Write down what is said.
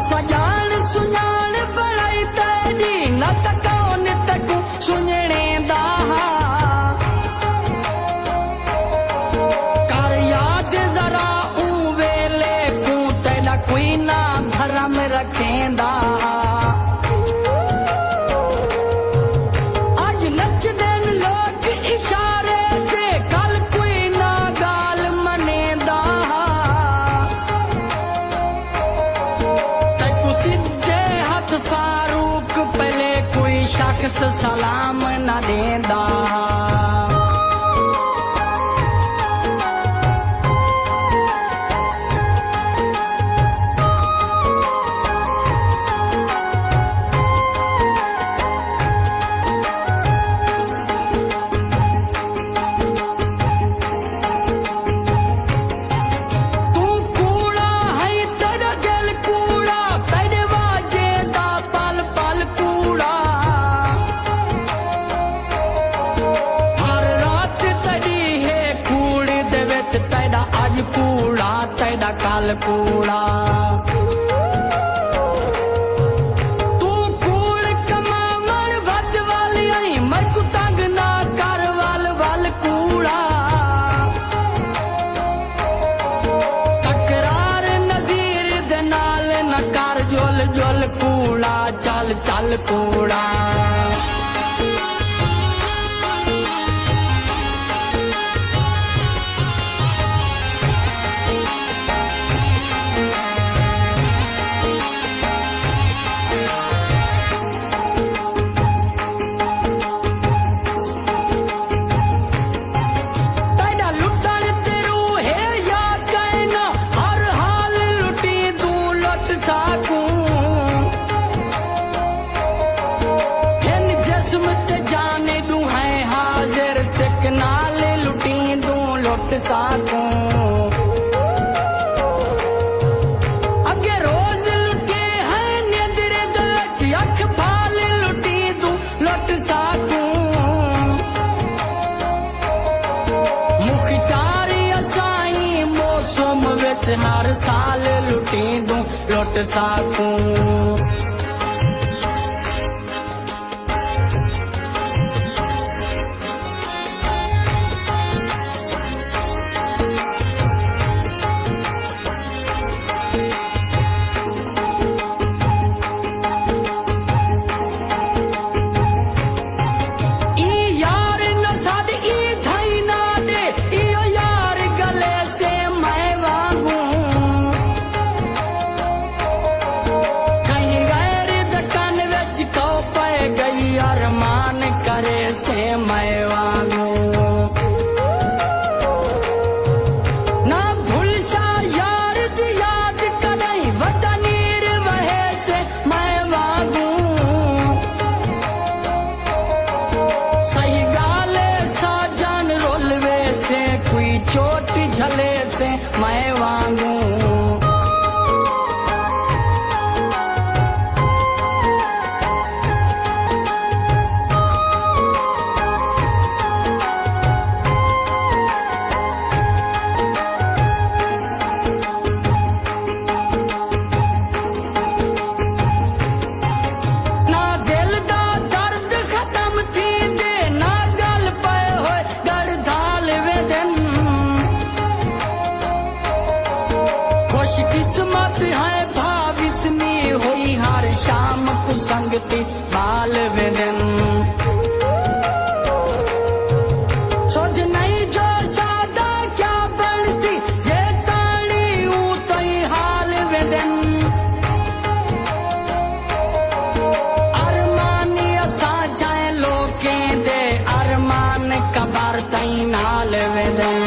सजान सुजान बड़ाई तेरी न तको नितकू सुनने दा कर याद जरा ऊ वेले को तेरा कोई ना धर्म रखेंदा आज नच देन लोग इशारे दे कल कोई ना गाल मनेदा सीधे हाथ फारूक पहले कोई शख्स सलाम न देंदा आज कूड़ा तेरा कल कूड़ा तू कूड़ कमावन वध वाली आई मैं को तंग ना कर वल कूड़ा तकरार नजीर दे नाल न कर जुल जुल कूड़ा चल चल कूड़ा जाने दू है हाजिर सिक नाल लुटी दू लुट साकू अगे रोज लुटे हैं निदरे दलच अख फाल लुटी दू लुट साकू मुख्तारी असाई मौसम विच हर साल लुटी दू लुट साकू अरमान करे से मैं वांगू ना भूल जा यार दी याद कदई वतनीर वहे से मैं वांगू सही गाले साजन रोलवे से कोई चोट झले से मैं वांगू किस्मत है भाविस में हुई हर शाम को संगति बाल वेदन सोच नहीं जो सादा क्या बनसी जे ताली ऊ तो हाल वेदन अरमानी असा जाए लोके दे अरमान कबर तई नाल वेदन